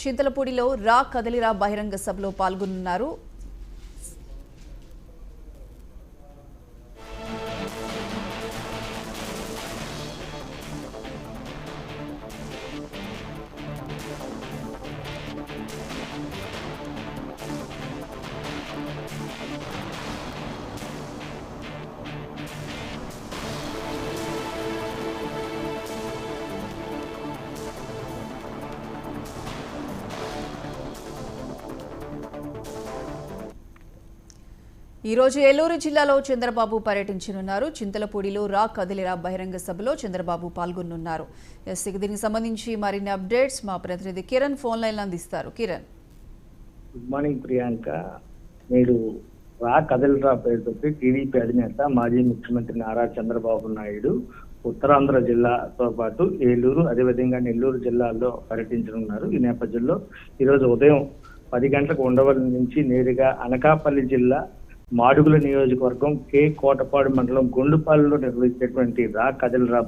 చింతలపూడిలో రా కదలిరా బహిరంగ సభలో పాల్గొనున్నారు. ఈ రోజు ఏలూరు జిల్లాలో చంద్రబాబు పర్యటించనున్నారు. చింతలపూడిలో రా కదలిరా బహిరంగ సభలో చంద్రబాబు పాల్గొనున్నారు. దీనికి సంబంధించి మరిన్ని అప్డేట్స్ మా ప్రతినిధి కిరణ్ ఫోన్ లైన్ అందిస్తారు. Kiran, good morning Priyanka. మీరు రా కదలిరా పేరుతో టీడీపీ అధినేత మాజీ ముఖ్యమంత్రి నారా చంద్రబాబు నాయుడు ఉత్తరాంధ్ర జిల్లాతో పాటు ఏలూరు అదేవిధంగా నెల్లూరు జిల్లాల్లో పర్యటించనున్నారు. ఈ నేపథ్యంలో ఈరోజు ఉదయం 10 గంటలకు ఉండవల్లి నుంచి నేరుగా అనకాపల్లి జిల్లా మాడుగుల నియోజకవర్గం కే కోటపాడు మండలం గుండుపాలెంలో నిర్వహించేటువంటి రా కదలిరా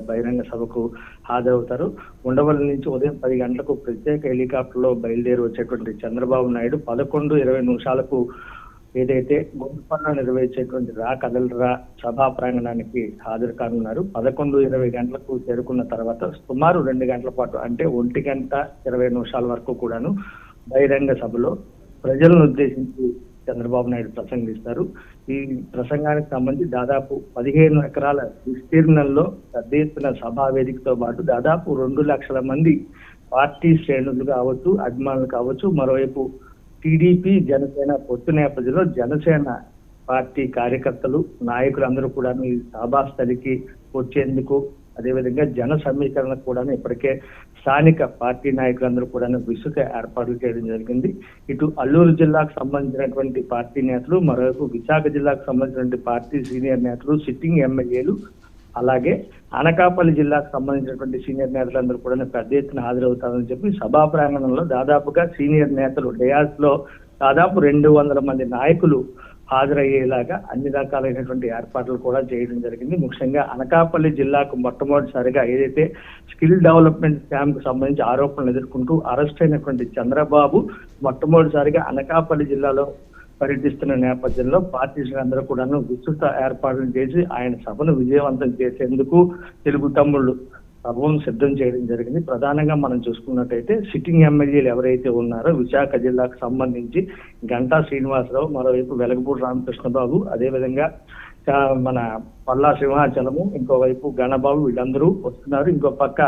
బహిరంగ సభకు హాజరవుతారు. ఉండవల్లి నుంచి ఉదయం 10 గంటలకు ప్రత్యేక హెలికాప్టర్లో బయలుదేరి వచ్చేటువంటి చంద్రబాబు నాయుడు 11:20 నిమిషాలకు ఏదైతే గుండుపాలెంలో నిర్వహించేటువంటి రా కదలిరా సభా ప్రాంగణానికి హాజరు కానున్నారు. 11:20 గంటలకు చేరుకున్న తర్వాత సుమారు 2 గంటల పాటు అంటే 1:20 వరకు కూడాను బహిరంగ సభలో ప్రజలను ఉద్దేశించి చంద్రబాబు నాయుడు ప్రసంగిస్తారు. ఈ ప్రసంగానికి సంబంధించి దాదాపు 15 ఎకరాల విస్తీర్ణంలో పెద్ద ఎత్తున సభా వేదికతో పాటు దాదాపు 2 లక్షల మంది పార్టీ శ్రేణులు కావచ్చు, అభిమానులు కావచ్చు, మరోవైపు టీడీపీ జనసేన పొత్తు నేపథ్యంలో జనసేన పార్టీ కార్యకర్తలు నాయకులు అందరూ కూడా ఈ సభాస్థలికి వచ్చేందుకు అదేవిధంగా జన సమీకరణ కూడా ఇప్పటికే స్థానిక పార్టీ నాయకులందరూ కూడా విస్తృత ఏర్పాట్లు చేయడం జరిగింది. ఇటు అల్లూరు జిల్లాకు సంబంధించినటువంటి పార్టీ నేతలు, మరోవైపు విశాఖ జిల్లాకు సంబంధించినటువంటి పార్టీ సీనియర్ నేతలు, సిట్టింగ్ ఎమ్మెల్యేలు, అలాగే అనకాపల్లి జిల్లాకు సంబంధించినటువంటి సీనియర్ నేతలందరూ కూడా పెద్ద ఎత్తున హాజరవుతారని చెప్పి సభా ప్రాంగణంలో దాదాపుగా సీనియర్ నేతలు డయాస్ లో దాదాపు 200 మంది నాయకులు హాజరయ్యేలాగా అన్ని రకాలైనటువంటి ఏర్పాట్లు కూడా చేయడం జరిగింది. ముఖ్యంగా అనకాపల్లి జిల్లాకు మొట్టమొదటిసారిగా ఏదైతే స్కిల్ డెవలప్మెంట్ స్కామ్ కు సంబంధించి ఆరోపణలు ఎదుర్కొంటూ అరెస్ట్ అయినటువంటి చంద్రబాబు మొట్టమొదటిసారిగా అనకాపల్లి జిల్లాలో పర్యటిస్తున్న నేపథ్యంలో పార్టీ అందరూ కూడా విస్తృత ఏర్పాట్లు చేసి ఆయన సభను విజయవంతం చేసేందుకు తెలుగు తమ్ముళ్ళు సభను సిద్ధం చేయడం జరిగింది. ప్రధానంగా మనం చూసుకున్నట్టయితే సిట్టింగ్ ఎమ్మెల్యేలు ఎవరైతే ఉన్నారో విశాఖ జిల్లాకు సంబంధించి గంటా శ్రీనివాసరావు, మరోవైపు వెలగపూడి రామకృష్ణబాబు, అదేవిధంగా మన పల్లా సింహాచలము, ఇంకోవైపు గణబాబు, వీళ్ళందరూ వస్తున్నారు. ఇంకో పక్క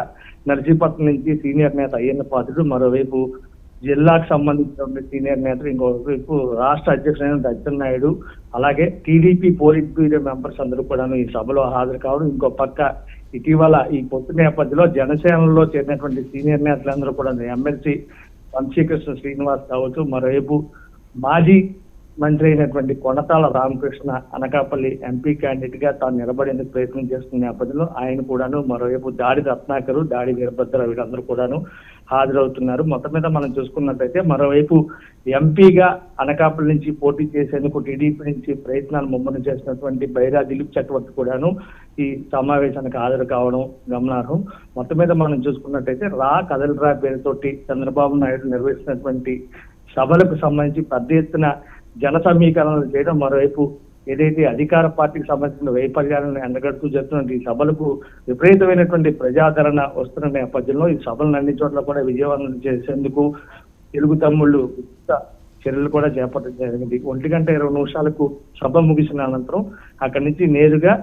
నర్సీపట్నం నుంచి సీనియర్ నేత అయ్యన్న పాత్రుడు, మరోవైపు జిల్లాకు సంబంధించిన సీనియర్ నేతలు, ఇంకోవైపు రాష్ట్ర అధ్యక్షుడైన అచ్చెన్నాయుడు, అలాగే టీడీపీ పోలిట్ బ్యూరో మెంబర్స్ అందరూ కూడా ఈ సభలో హాజరు కావడం. ఇంకో పక్క ఇటీవల ఈ పొత్తు నేపథ్యంలో జనసేనలో చేరినటువంటి సీనియర్ నేతలందరూ కూడా ఎమ్మెల్సీ వంశీకృష్ణ శ్రీనివాస్ కావచ్చు, మరోవైపు మాజీ మంత్రి అయినటువంటి కొనతాల రామకృష్ణ అనకాపల్లి ఎంపీ క్యాండిడేట్ గా తాను నిలబడేందుకు ప్రయత్నం చేస్తున్న నేపథ్యంలో ఆయన కూడాను, మరోవైపు దాడి రత్నాకరు, దాడి వీరభద్ర వీళ్ళందరూ కూడాను హాజరవుతున్నారు. మొత్తం మీద మనం చూసుకున్నట్టయితే మరోవైపు ఎంపీగా అనకాపల్లి నుంచి పోటీ చేసేందుకు టీడీపీ నుంచి ప్రయత్నాలు ముమ్మరం చేసినటువంటి బైరా దిలీప్ చక్రవర్తి కూడాను ఈ సమావేశానికి హాజరు కావడం గమనార్హం. మొత్తం మీద మనం చూసుకున్నట్టయితే రా కదలిరా పేరుతోటి చంద్రబాబు నాయుడు నిర్వహిస్తున్నటువంటి సభలకు సంబంధించి పెద్ద ఎత్తున జన సమీకరణలు చేయడం, మరోవైపు ఏదైతే అధికార పార్టీకి సంబంధించిన వైఫల్యాలను ఎండగడుతూ జరుగుతున్న ఈ సభలకు విపరీతమైనటువంటి ప్రజాదరణ వస్తున్న నేపథ్యంలో ఈ సభలను అన్ని చోట్ల కూడా విజయవంతం చేసేందుకు తెలుగు తమ్ముళ్ళు చర్యలు కూడా చేపట్టడం జరిగింది. 1:20 సభ ముగిసిన అనంతరం అక్కడి నుంచి నేరుగా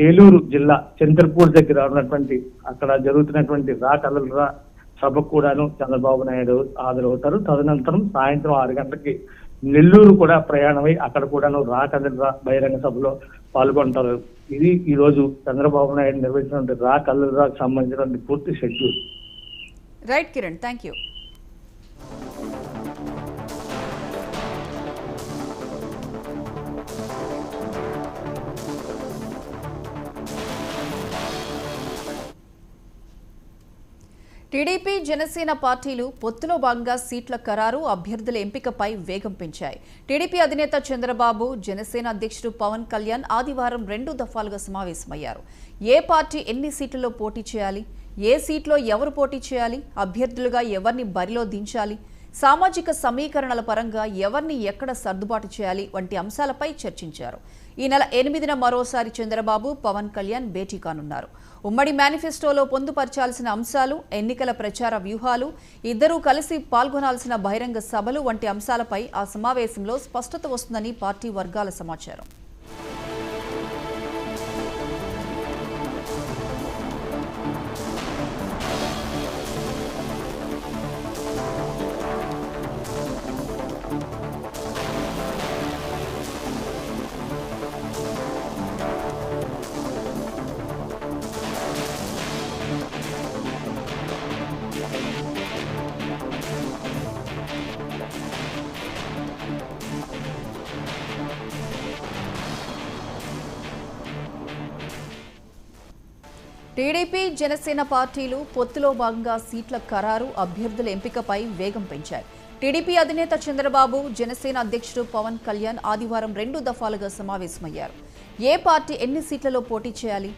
ఏలూరు జిల్లా చింతలపూడి దగ్గర ఉన్నటువంటి అక్కడ జరుగుతున్నటువంటి రా కదలిరా సభకు కూడాను చంద్రబాబు నాయుడు హాజరవుతారు. తదనంతరం సాయంత్రం 6 గంటలకి నెల్లూరు కూడా ప్రయాణమై అక్కడ కూడాను రా కదలిరా బహిరంగ సభలో పాల్గొంటారు. ఇది ఈ రోజు చంద్రబాబు నాయుడు నిర్వహించినటువంటి రా కదలిరాకు సంబంధించినటువంటి పూర్తి schedule. Right Kiran, thank you. TDP Janasena పార్టీలు పొత్తులో భాగంగా సీట్ల ఖరారు, అభ్యర్థుల ఎంపికపై వేగం పెంచాయి. టీడీపీ అధినేత చంద్రబాబు, జనసేన అధ్యక్షుడు పవన్ కళ్యాణ్ ఆదివారం 2 దఫాలుగా సమావేశమయ్యారు. ఏ పార్టీ ఎన్ని సీట్లలో పోటీ చేయాలి, ఏ సీట్లో ఎవరు పోటీ చేయాలి, అభ్యర్థులుగా ఎవరిని బరిలో దించాలి, సామాజిక సమీకరణల పరంగా ఎవరిని ఎక్కడ సర్దుబాటు చేయాలి వంటి అంశాలపై చర్చించారు. ఈ నెల 8న మరోసారి చంద్రబాబు, పవన్ కళ్యాణ్ భేటీ కానున్నారు. ఉమ్మడి మేనిఫెస్టోలో పొందుపరచాల్సిన అంశాలు, ఎన్నికల ప్రచార వ్యూహాలు, ఇద్దరూ కలిసి పాల్గొనాల్సిన బహిరంగ సభలు వంటి అంశాలపై ఆ సమావేశంలో స్పష్టత వస్తుందని పార్టీ వర్గాల సమాచారం. టీడీపీ, జనసేన పార్టీలు పొత్తులో భాగంగా సీట్ల ఖరారు, అభ్యర్థుల ఎంపికపై వేగం పెంచాయి. టీడీపీ అధినేత చంద్రబాబు, జనసేన అధ్యక్షుడు పవన్ కళ్యాణ్ ఆదివారం 2 దఫాలుగా సమావేశమయ్యారు. ఏ పార్టీ ఎన్ని సీట్లలో పోటీ చేయాలి,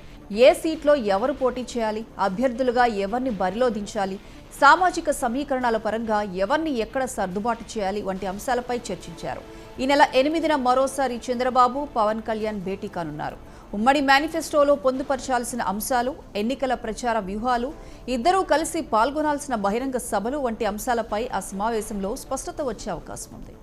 ఏ సీట్లో ఎవరు పోటీ చేయాలి, అభ్యర్థులుగా ఎవరిని బరిలో దించాలి, సామాజిక సమీకరణాల పరంగా ఎవరిని ఎక్కడ సర్దుబాటు చేయాలి వంటి అంశాలపై చర్చించారు. ఈ నెల 8న మరోసారి చంద్రబాబు, పవన్ కళ్యాణ్ భేటీ కానున్నారు. ఉమ్మడి మేనిఫెస్టోలో పొందుపరచాల్సిన అంశాలు, ఎన్నికల ప్రచార వ్యూహాలు, ఇద్దరూ కలిసి పాల్గొనాల్సిన బహిరంగ సభలు వంటి అంశాలపై ఆ సమావేశంలో స్పష్టత వచ్చే అవకాశం ఉంది.